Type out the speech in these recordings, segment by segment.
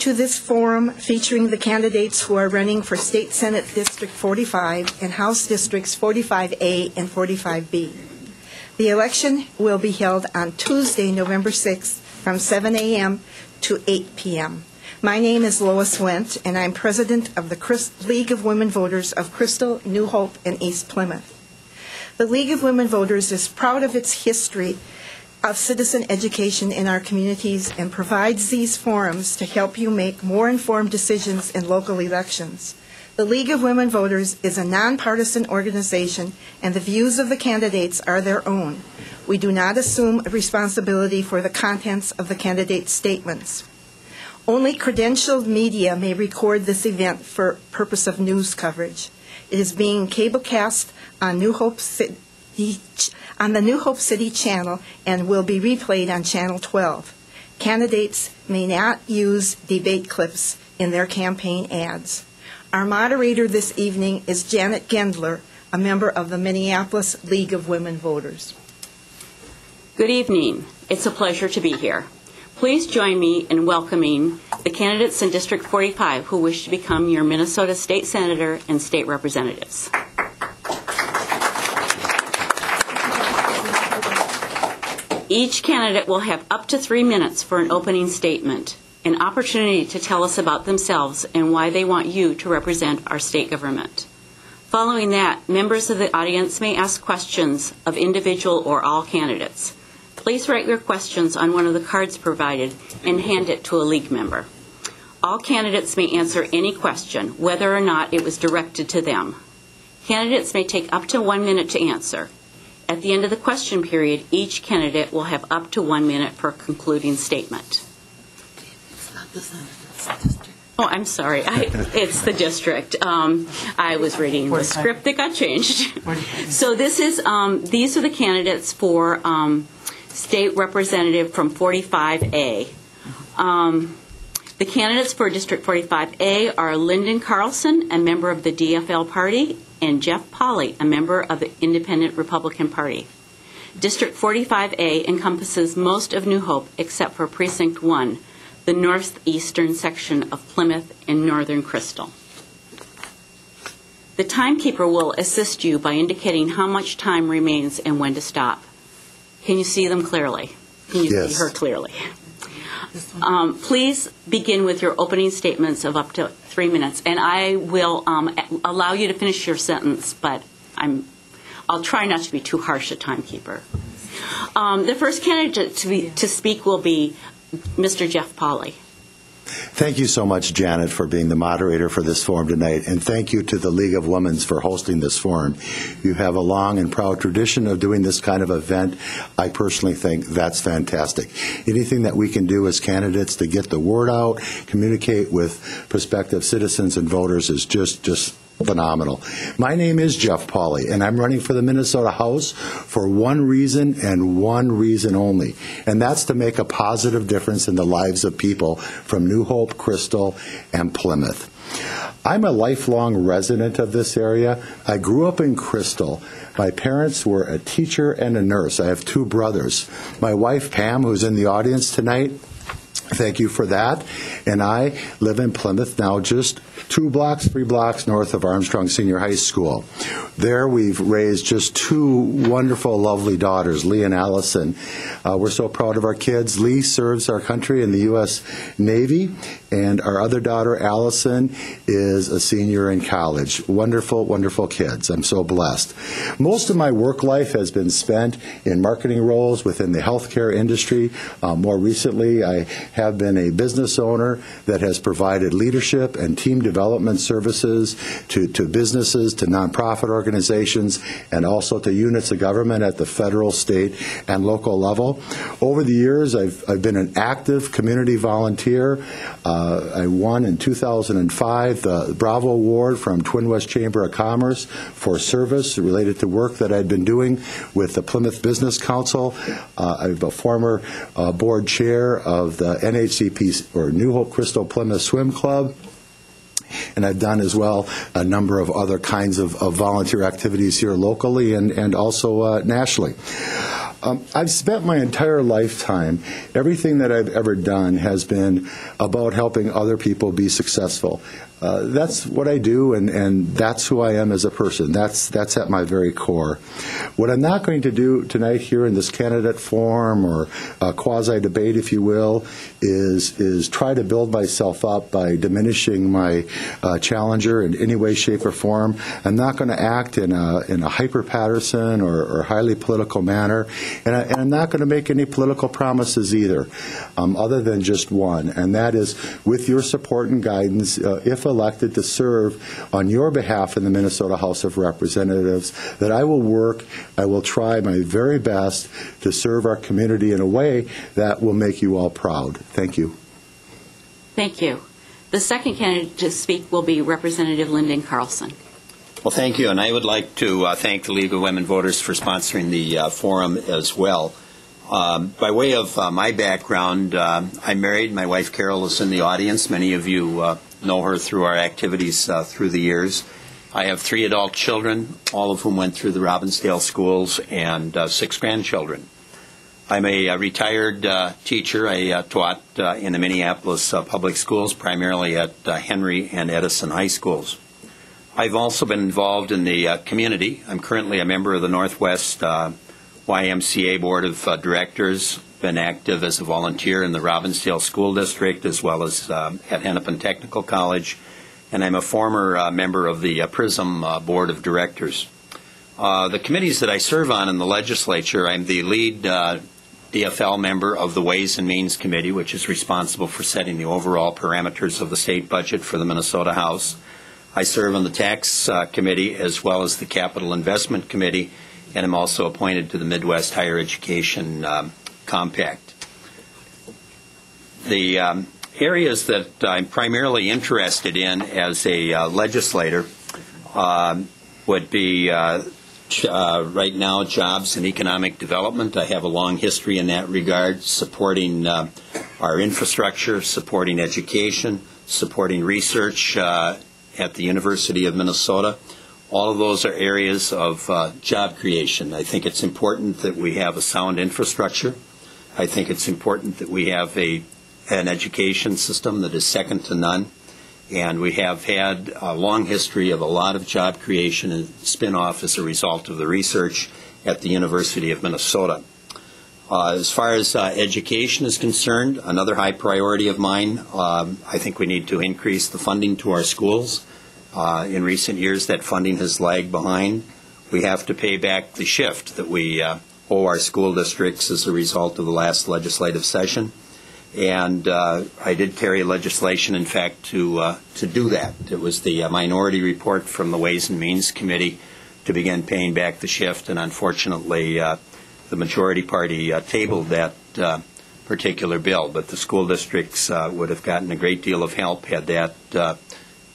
to this forum featuring the candidates who are running for State Senate District 45 and House Districts 45A and 45B. The election will be held on Tuesday, November 6th from 7 a.m. to 8 p.m. My name is Lois Wendt, and I'm president of the League of Women Voters of Crystal, New Hope, and East Plymouth. The League of Women Voters is proud of its history of citizen education in our communities and provides these forums to help you make more informed decisions in local elections. The League of Women Voters is a nonpartisan organization, and the views of the candidates are their own. We do not assume responsibility for the contents of the candidates' statements. Only credentialed media may record this event for purpose of news coverage. It is being cablecast on the New Hope City channel and will be replayed on Channel 12. Candidates may not use debate clips in their campaign ads. Our moderator this evening is Janet Gendler, a member of the Minneapolis League of Women Voters. Good evening. It's a pleasure to be here. Please join me in welcoming the candidates in District 45 who wish to become your Minnesota State Senator and State Representatives. Each candidate will have up to 3 minutes for an opening statement, an opportunity to tell us about themselves and why they want you to represent our state government. Following that, members of the audience may ask questions of individual or all candidates. Please write your questions on one of the cards provided and hand it to a league member. All candidates may answer any question, whether or not it was directed to them. Candidates may take up to 1 minute to answer. At the end of the question period, each candidate will have up to 1 minute for a concluding statement. It's not the Senate, it's the district. Oh, I'm sorry. It's the district. I was reading the script that got changed. So this is these are the candidates for state representative from 45A. The candidates for District 45A are Lyndon Carlson, a member of the DFL party, and Jeff Pauley, a member of the Independent Republican Party. District 45A encompasses most of New Hope except for Precinct 1, the northeastern section of Plymouth and northern Crystal. The timekeeper will assist you by indicating how much time remains and when to stop. Can you see them clearly? Can you see her clearly? Please begin with your opening statements of up to 3 minutes, and I will allow you to finish your sentence, but I'll try not to be too harsh a timekeeper. The first candidate to speak will be Mr. Jeff Pauley. Thank you so much, Janet, for being the moderator for this forum tonight, and thank you to the League of Women for hosting this forum. You have a long and proud tradition of doing this kind of event. I personally think that's fantastic. Anything that we can do as candidates to get the word out, communicate with prospective citizens and voters is just phenomenal. My name is Jeff Pauley, and I'm running for the Minnesota House for one reason and one reason only, and that's to make a positive difference in the lives of people from New Hope, Crystal, and Plymouth. I'm a lifelong resident of this area. I grew up in Crystal. My parents were a teacher and a nurse. I have 2 brothers. My wife, Pam, who's in the audience tonight, thank you for that. And I live in Plymouth now, just 3 blocks north of Armstrong Senior High School. There we've raised just 2 wonderful, lovely daughters, Lee and Allison. We're so proud of our kids. Lee serves our country in the U.S. Navy, and our other daughter, Allison, is a senior in college. Wonderful, wonderful kids. I'm so blessed. Most of my work life has been spent in marketing roles within the healthcare industry. More recently, I have been a business owner that has provided leadership and team development services to businesses, to nonprofit organizations, and also to units of government at the federal, state, and local level. Over the years, I've been an active community volunteer. I won in 2005 the Bravo Award from Twin West Chamber of Commerce for service related to work that I'd been doing with the Plymouth Business Council. I'm a former board chair of the NHCP, or New Hope Crystal Plymouth Swim Club. And I've done as well a number of other kinds of volunteer activities here locally and also nationally. I've spent my entire lifetime, everything that I've ever done has been about helping other people be successful. That's what I do, and that's who I am as a person. That's at my very core. What I'm not going to do tonight here in this candidate forum or quasi-debate, if you will, is try to build myself up by diminishing my challenger in any way, shape, or form. I'm not going to act in a hyper-partisan or highly political manner, and I'm not going to make any political promises either, other than just one, and that is with your support and guidance, if elected to serve on your behalf in the Minnesota House of Representatives, that I will try my very best to serve our community in a way that will make you all proud. Thank you. Thank you. The second candidate to speak will be Representative Lyndon Carlson. Well, thank you, and I would like to thank the League of Women Voters for sponsoring the forum as well. By way of my background, I'm married. My wife Carol is in the audience. Many of you know her through our activities through the years. I have 3 adult children, all of whom went through the Robbinsdale schools, and 6 grandchildren. I'm a retired teacher. I taught in the Minneapolis public schools, primarily at Henry and Edison high schools. I've also been involved in the community. I'm currently a member of the Northwest YMCA Board of Directors, been active as a volunteer in the Robbinsdale School District as well as at Hennepin Technical College, and I'm a former member of the PRISM Board of Directors. The committees that I serve on in the legislature, I'm the lead DFL member of the Ways and Means Committee, which is responsible for setting the overall parameters of the state budget for the Minnesota House. I serve on the Tax Committee as well as the Capital Investment Committee, and I'm also appointed to the Midwest Higher Education Compact. The areas that I'm primarily interested in as a legislator would be right now jobs and economic development. I have a long history in that regard, supporting our infrastructure, supporting education, supporting research at the University of Minnesota. All of those are areas of job creation. I think it's important that we have a sound infrastructure. I think it's important that we have an education system that is second to none. And we have had a long history of a lot of job creation and spin-off as a result of the research at the University of Minnesota. As far as education is concerned, another high priority of mine, I think we need to increase the funding to our schools. In recent years, that funding has lagged behind. We have to pay back the shift that we owe our school districts as a result of the last legislative session. And I did carry legislation, in fact, to do that. It was the minority report from the Ways and Means Committee to begin paying back the shift, and unfortunately, the majority party tabled that particular bill. But the school districts would have gotten a great deal of help had that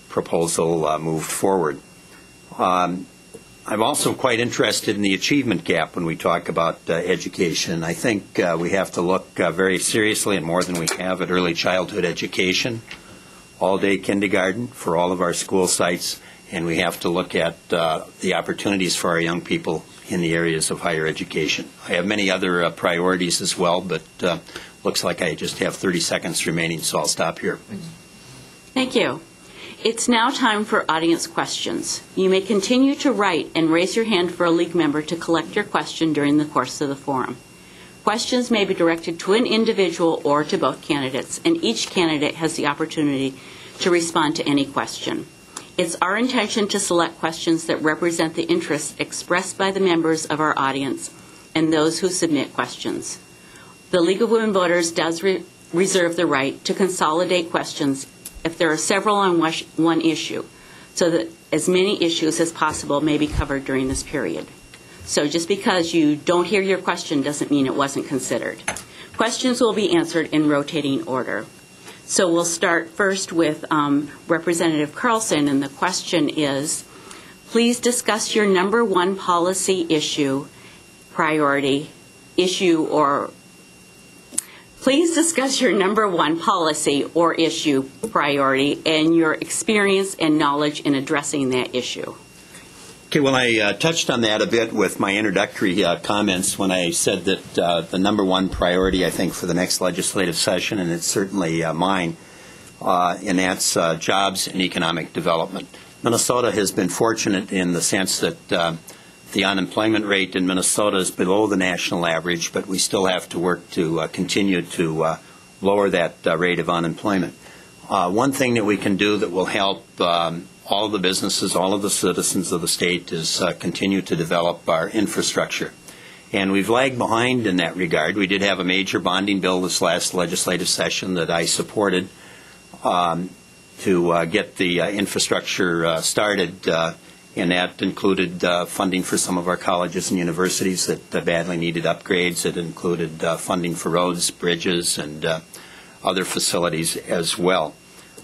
proposal moved forward. I'm also quite interested in the achievement gap when we talk about education. I think we have to look very seriously and more than we have at early childhood education, all-day kindergarten for all of our school sites, and we have to look at the opportunities for our young people in the areas of higher education. I have many other priorities as well, but looks like I just have 30 seconds remaining, so I'll stop here. Thank you. It's now time for audience questions. You may continue to write and raise your hand for a league member to collect your question during the course of the forum. Questions may be directed to an individual or to both candidates, and each candidate has the opportunity to respond to any question. It's our intention to select questions that represent the interests expressed by the members of our audience and those who submit questions. The League of Women Voters does reserve the right to consolidate questions if there are several on one issue, so that as many issues as possible may be covered during this period. So just because you don't hear your question doesn't mean it wasn't considered. Questions will be answered in rotating order. So we'll start first with Representative Carlson, and the question is, please discuss your number one policy issue, priority, issue, or please discuss your number one policy or issue priority and your experience and knowledge in addressing that issue. Okay, well, I touched on that a bit with my introductory comments when I said that the number one priority, I think, for the next legislative session, and it's certainly mine, and that's jobs and economic development. Minnesota has been fortunate in the sense that the unemployment rate in Minnesota is below the national average, but we still have to work to continue to lower that rate of unemployment. One thing that we can do that will help all of the businesses, all of the citizens of the state is continue to develop our infrastructure. And we've lagged behind in that regard. We did have a major bonding bill this last legislative session that I supported to get the infrastructure started, and that included funding for some of our colleges and universities that badly needed upgrades. It included funding for roads, bridges, and other facilities as well.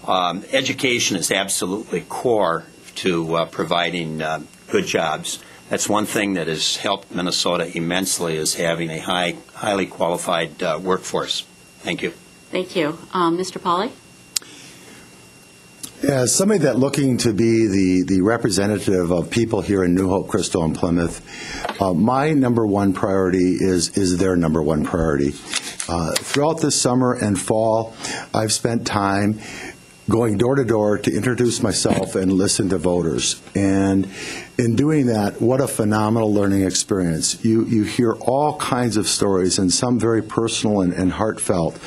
Education is absolutely core to providing good jobs. That's one thing that has helped Minnesota immensely, is having a highly qualified workforce. Thank you. Thank you. Mr. Pauley? As somebody that looking to be the representative of people here in New Hope, Crystal, and Plymouth, my number one priority is their number one priority. Throughout this summer and fall, I've spent time going door to door to introduce myself and listen to voters. And in doing that, what a phenomenal learning experience. You hear all kinds of stories, and some very personal and heartfelt.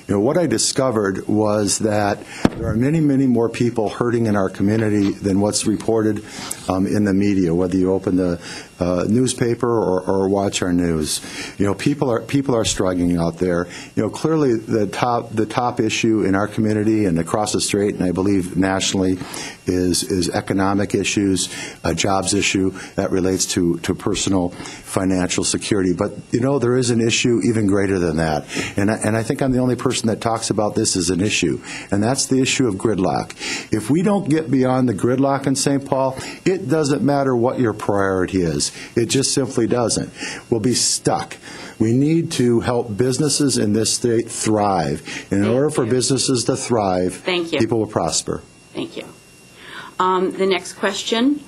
You know, what I discovered was that there are many, many more people hurting in our community than what's reported in the media, whether you open the newspaper or watch our news. You know, people are struggling out there. You know, clearly the top issue in our community and across the strait, and I believe nationally, is economic issues, a jobs issue that relates to personal financial security. But, you know, there is an issue even greater than that. And I think I'm the only person that talks about this as an issue, and that's the issue of gridlock. If we don't get beyond the gridlock in St. Paul, it doesn't matter what your priority is. It just simply doesn't. We'll be stuck. We need to help businesses in this state thrive. And in order for businesses to thrive, people will prosper. Thank you. The next question.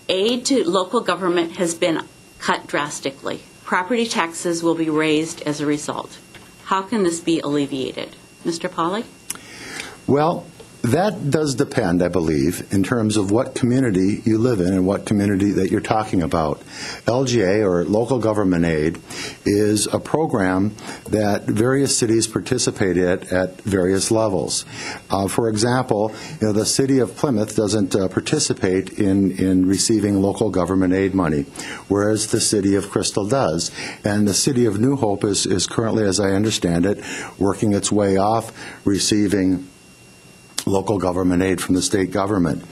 Aid to local government has been cut drastically. Property taxes will be raised as a result. How can this be alleviated? Mr. Pauley? Well, that does depend, I believe, in terms of what community you live in and what community that you're talking about. LGA, or local government aid, is a program that various cities participate in at various levels. For example, you know, the city of Plymouth doesn't participate in receiving local government aid money, whereas the city of Crystal does. And the city of New Hope is currently, as I understand it, working its way off receiving local government aid from the state government.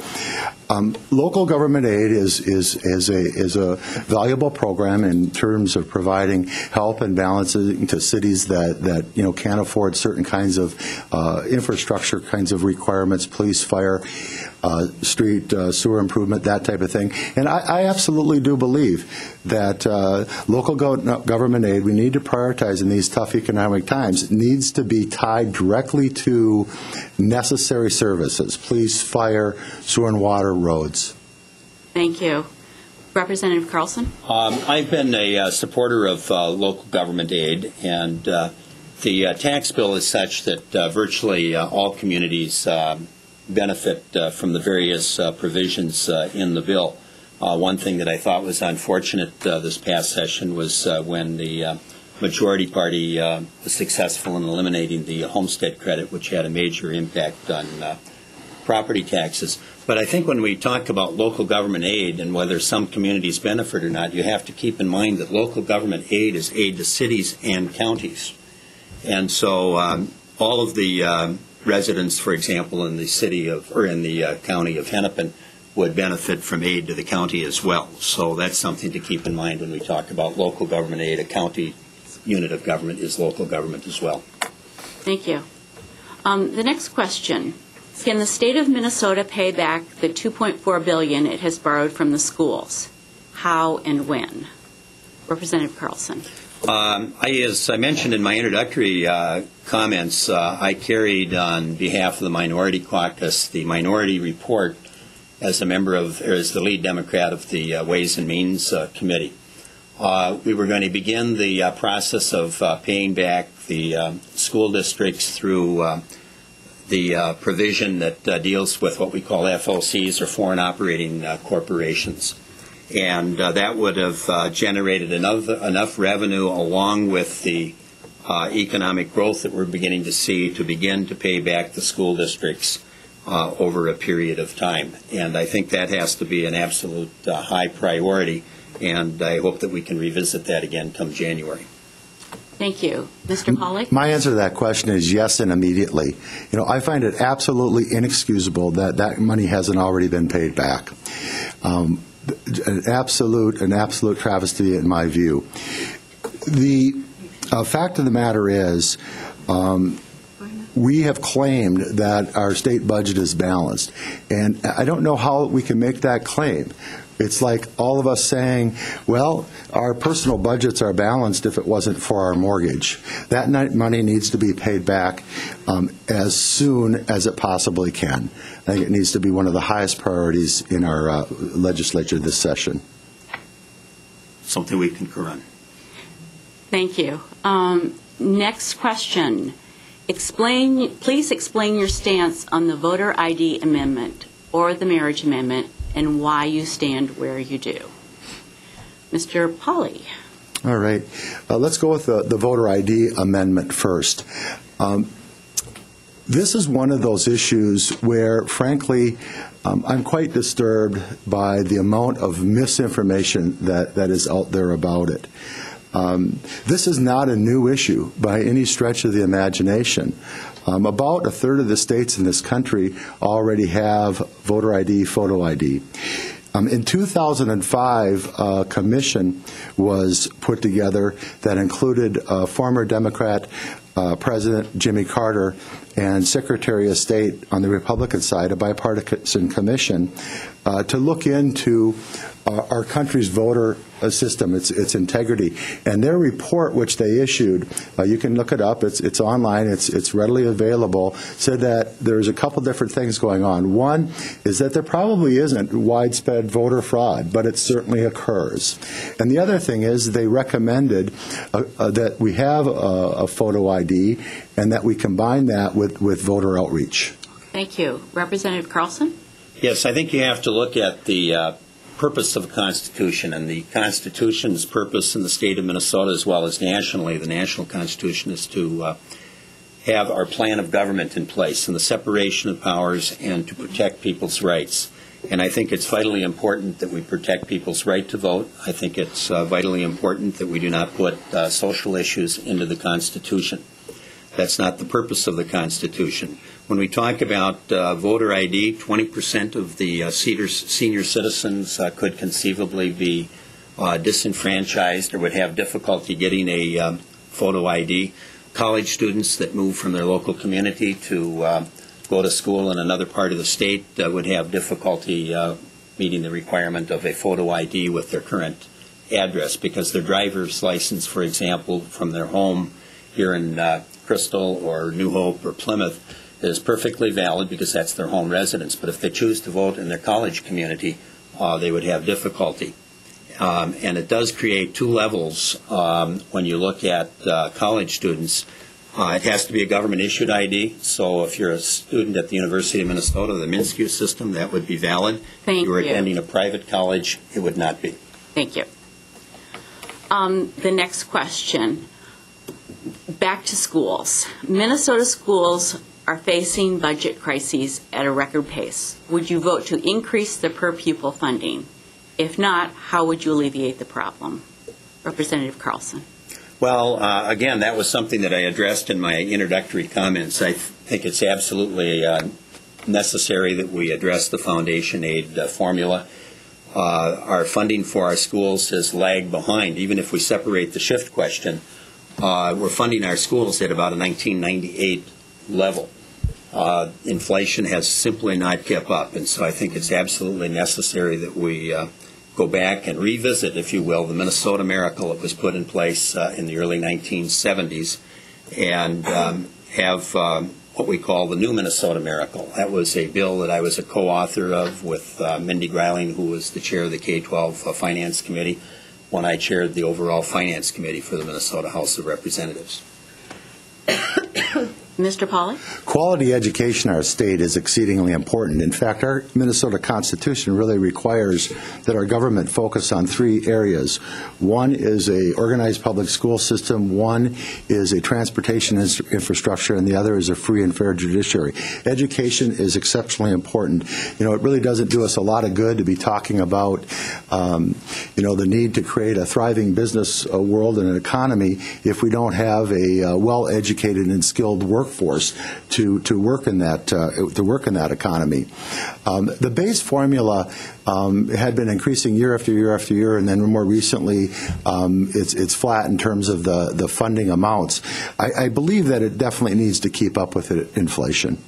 Local government aid is a valuable program in terms of providing help and balancing to cities that you know can't afford certain kinds of infrastructure kinds of requirements, police, fire, street, sewer improvement, that type of thing. And I absolutely do believe that local government aid, we need to prioritize in these tough economic times, needs to be tied directly to necessary services, police, fire, sewer and water, roads. Thank you. Representative Carlson? I've been a supporter of local government aid, and the tax bill is such that virtually all communities benefit from the various provisions in the bill. One thing that I thought was unfortunate this past session was when the majority party was successful in eliminating the homestead credit, which had a major impact on property taxes. But I think when we talk about local government aid and whether some communities benefit or not, you have to keep in mind that local government aid is aid to cities and counties. And so all of the residents, for example, in the city of, or in the county of Hennepin, would benefit from aid to the county as well. So that's something to keep in mind when we talk about local government aid. A county unit of government is local government as well. Thank you. The next question. Can the state of Minnesota pay back the $2.4 billion it has borrowed from the schools? How and when? Representative Carlson. As I mentioned in my introductory comments, I carried on behalf of the Minority Caucus the minority report as a member of, or as the lead Democrat of the Ways and Means Committee. We were going to begin the process of paying back the school districts through the provision that deals with what we call FOCs, or foreign operating corporations. And that would have generated enough revenue, along with the economic growth that we're beginning to see, to begin to pay back the school districts over a period of time. And I think that has to be an absolute high priority, and I hope that we can revisit that again come January. Thank you. Mr. Pauley? My answer to that question is yes, and immediately. You know, I find it absolutely inexcusable that that money hasn't already been paid back. An absolute travesty in my view. The fact of the matter is, we have claimed that our state budget is balanced, and I don't know how we can make that claim. It's like all of us saying, well, our personal budgets are balanced if it wasn't for our mortgage. That money needs to be paid back as soon as it possibly can. I think it needs to be one of the highest priorities in our legislature this session. Something we concur on. Thank you. Next question. Please explain your stance on the voter ID amendment or the marriage amendment, and why you stand where you do. Mr. Pauley. All right. Let's go with the voter ID amendment first. This is one of those issues where, frankly, I'm quite disturbed by the amount of misinformation that is out there about it. This is not a new issue by any stretch of the imagination. About a third of the states in this country already have voter ID, photo ID. In 2005, a commission was put together that included former Democrat President Jimmy Carter and Secretary of State on the Republican side, a bipartisan commission, to look into our country's voter system, its integrity. And their report, which they issued, you can look it up, it's online, it's readily available, said that there's a couple different things going on. One is that there probably isn't widespread voter fraud, but it certainly occurs. And the other thing is they recommended that we have a photo ID and that we combine that with voter outreach. Thank you. Representative Carlson? Yes, I think you have to look at the purpose of the Constitution, and the Constitution's purpose in the state of Minnesota, as well as nationally. The national Constitution is to have our plan of government in place and the separation of powers, and to protect people's rights. And I think it's vitally important that we protect people's right to vote. I think it's vitally important that we do not put social issues into the Constitution. That's not the purpose of the Constitution. When we talk about voter ID, 20% of the senior citizens could conceivably be disenfranchised or would have difficulty getting a photo ID. College students that move from their local community to go to school in another part of the state would have difficulty meeting the requirement of a photo ID with their current address, because their driver's license, for example, from their home here in Crystal or New Hope or Plymouth is perfectly valid because that's their home residence. But if they choose to vote in their college community, they would have difficulty. And it does create two levels when you look at college students. It has to be a government-issued ID. So if you're a student at the University of Minnesota, the MNSCU system, that would be valid. Thank you. If you were attending a private college, it would not be. Thank you. The next question. Back to schools. Minnesota schools are facing budget crises at a record pace. Would you vote to increase the per-pupil funding? If not, how would you alleviate the problem? Representative Carlson. Well, again, that was something that I addressed in my introductory comments. I think it's absolutely necessary that we address the foundation aid formula. Our funding for our schools has lagged behind. Even if we separate the shift question, we're funding our schools at about a 1998 level. Inflation has simply not kept up, and so I think it's absolutely necessary that we go back and revisit, if you will, the Minnesota Miracle that was put in place in the early 1970s, and have what we call the New Minnesota Miracle. That was a bill that I was a co-author of with Mindy Greiling, who was the chair of the K-12 Finance Committee, when I chaired the overall Finance Committee for the Minnesota House of Representatives. Mr. Pauley? Quality education in our state is exceedingly important. In fact, our Minnesota Constitution really requires that our government focus on three areas. One is a organized public school system, one is a transportation infrastructure, and the other is a free and fair judiciary. Education is exceptionally important. You know, it really doesn't do us a lot of good to be talking about, the need to create a thriving business world and an economy if we don't have a well-educated and skilled workforce to work in that economy. The base formula had been increasing year after year after year, and then more recently it's flat in terms of the funding amounts. I believe that it definitely needs to keep up with inflation.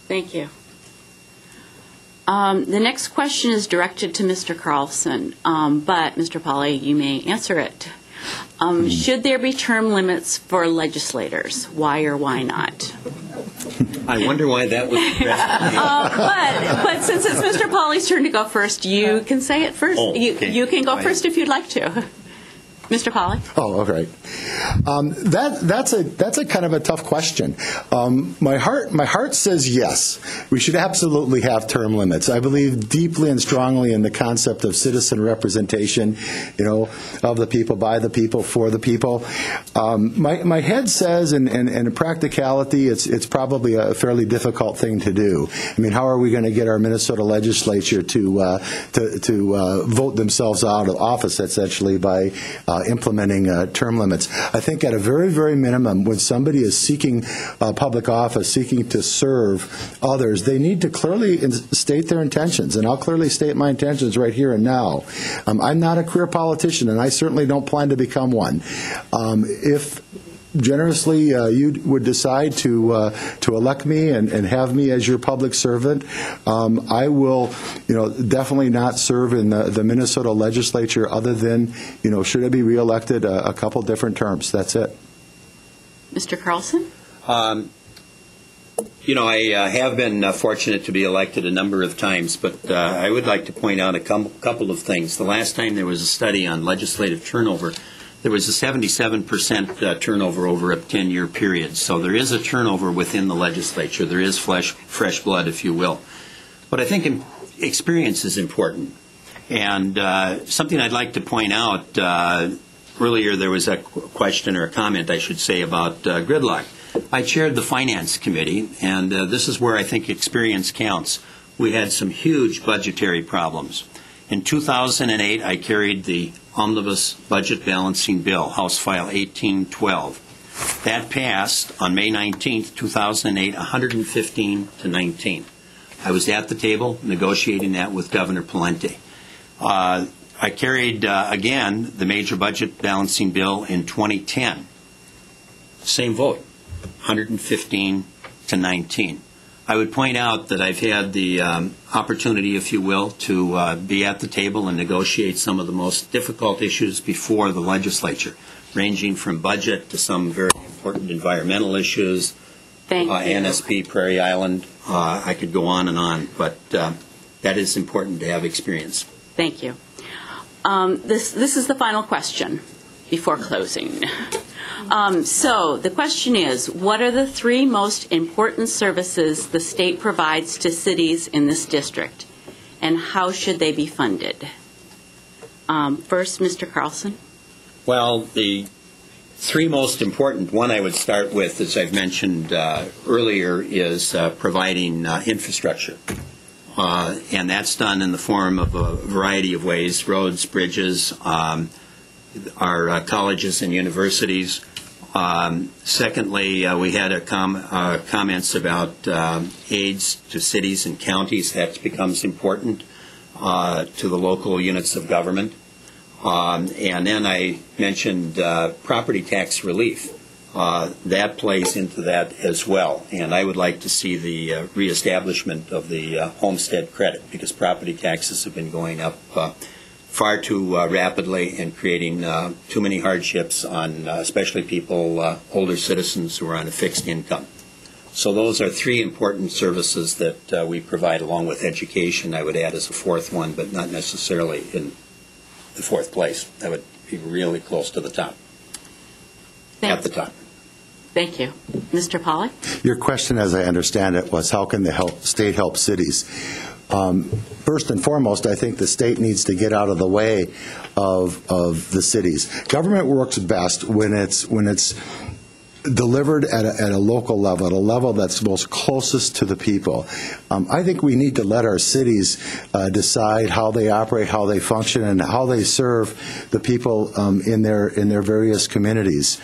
Thank you. The next question is directed to Mr. Carlson, but Mr. Pauley, you may answer it. Should there be term limits for legislators? Why or why not? I wonder why that was addressed. But since it's Mr. Pauley's turn to go first, you can say it first. Oh, okay. You can go first if you'd like to. Mr. Pauley? Oh, okay. That's a kind of a tough question. My heart says yes. We should absolutely have term limits. I believe deeply and strongly in the concept of citizen representation, of the people, by the people, for the people. My head says, and in practicality, it's probably a fairly difficult thing to do. I mean, how are we going to get our Minnesota legislature to vote themselves out of office, essentially, by implementing term limits? I think at a very, very minimum, when somebody is seeking public office, seeking to serve others, they need to clearly state their intentions. And I'll clearly state my intentions right here and now. I'm not a career politician, and I certainly don't plan to become one. If generously you would decide to elect me and have me as your public servant, I will definitely not serve in the Minnesota legislature other than should I be reelected a couple different terms. That's it. Mr. Carlson? I have been fortunate to be elected a number of times, but I would like to point out a couple of things. The last time there was a study on legislative turnover, there was a 77% turnover over a 10-year period. So there is a turnover within the legislature. There is fresh blood, if you will. But I think experience is important. And something I'd like to point out, earlier there was a question or a comment, I should say, about gridlock. I chaired the Finance Committee, and this is where I think experience counts. We had some huge budgetary problems. In 2008, I carried the Omnibus Budget Balancing Bill, House File 1812. That passed on May 19, 2008, 115 to 19. I was at the table negotiating that with Governor Pawlenty. I carried, again, the Major Budget Balancing Bill in 2010. Same vote, 115 to 19. I would point out that I've had the opportunity, if you will, to be at the table and negotiate some of the most difficult issues before the legislature, ranging from budget to some very important environmental issues, NSP, Prairie Island. I could go on, but that is important to have experience. Thank you. This is the final question before closing. So the question is, what are the three most important services the state provides to cities in this district, and how should they be funded? First, Mr. Carlson. Well, the three most important, one I would start with, as I've mentioned earlier, is providing infrastructure. And that's done in the form of a variety of ways: roads, bridges, our colleges and universities. Secondly, we had comments about aids to cities and counties. That becomes important to the local units of government. And then I mentioned property tax relief. That plays into that as well. And I would like to see the reestablishment of the homestead credit, because property taxes have been going up far too rapidly and creating too many hardships on especially people, older citizens who are on a fixed income. So those are three important services that we provide, along with education. I would add as a fourth one, but not necessarily in the fourth place. That would be really close to the top. At the top. Thank you. Mr. Pauley? Your question, as I understand it, was how can the state help cities? First and foremost, I think the state needs to get out of the way of the cities. Government works best when it's delivered at a local level, at a level that's most closest to the people. I think we need to let our cities decide how they operate, how they function, and how they serve the people in their various communities.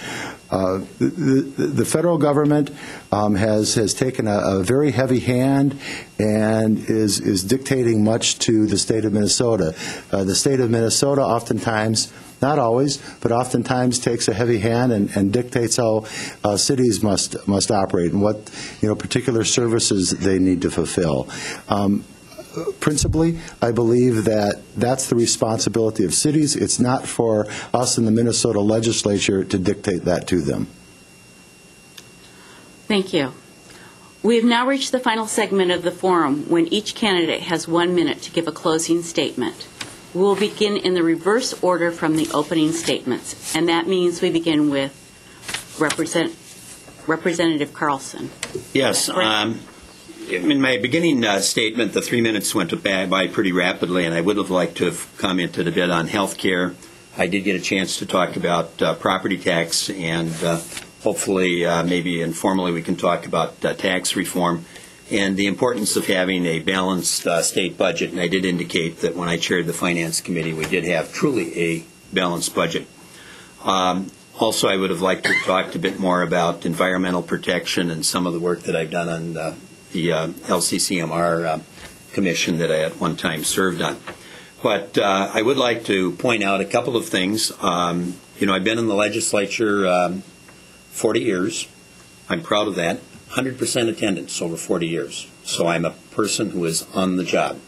The federal government has taken a very heavy hand and is dictating much to the state of Minnesota. The state of Minnesota oftentimes, not always, but oftentimes takes a heavy hand and dictates how cities must operate and what particular services they need to fulfill. Principally, I believe that that's the responsibility of cities. It's not for us in the Minnesota legislature to dictate that to them. Thank you. We have now reached the final segment of the forum when each candidate has 1 minute to give a closing statement. We will begin in the reverse order from the opening statements, and that means we begin with Representative Carlson. Yes. In my beginning statement, the 3 minutes went by pretty rapidly, and I would have liked to have commented a bit on health care. I did get a chance to talk about property tax, and hopefully, maybe informally, we can talk about tax reform and the importance of having a balanced state budget. And I did indicate that when I chaired the Finance Committee, we did have truly a balanced budget. Also, I would have liked to talk a bit more about environmental protection and some of the work that I've done on the LCCMR commission that I at one time served on. But I would like to point out a couple of things. I've been in the legislature 40 years. I'm proud of that. 100% attendance over 40 years. So I'm a person who is on the job.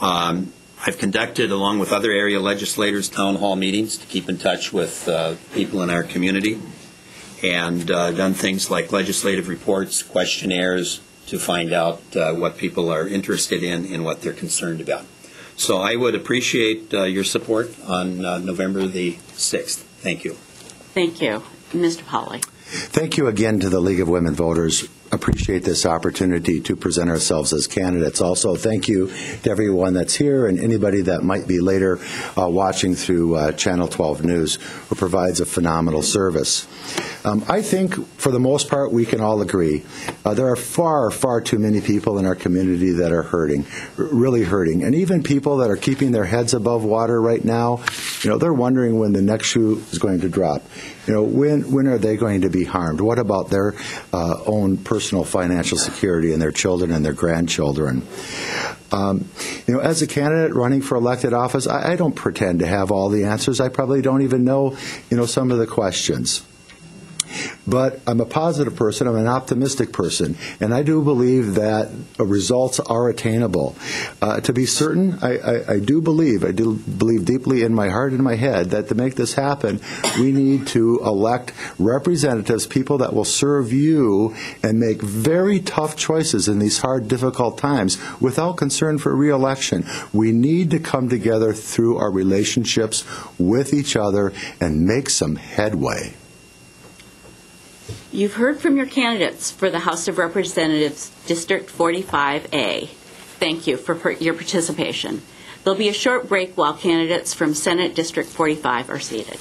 I've conducted, along with other area legislators, town hall meetings to keep in touch with people in our community, and done things like legislative reports, questionnaires, to find out what people are interested in and what they're concerned about. So I would appreciate your support on November the 6th. Thank you. Thank you. Mr. Pauley. Thank you again to the League of Women Voters. Appreciate this opportunity to present ourselves as candidates. Also, thank you to everyone that's here and anybody that might be later watching through Channel 12 News, who provides a phenomenal service. I think, for the most part, we can all agree there are far, far too many people in our community that are hurting, really hurting. And even people that are keeping their heads above water right now, they're wondering when the next shoe is going to drop. When are they going to be harmed? What about their own personal financial security and their children and their grandchildren? As a candidate running for elected office, I don't pretend to have all the answers. I probably don't even know, some of the questions. But I'm a positive person, I'm an optimistic person, and I do believe that results are attainable. To be certain, I do believe deeply in my heart and my head that to make this happen, we need to elect representatives, people that will serve you and make very tough choices in these hard, difficult times without concern for re-election. We need to come together through our relationships with each other and make some headway. You've heard from your candidates for the House of Representatives, District 45A. Thank you for your participation. There'll be a short break while candidates from Senate District 45 are seated.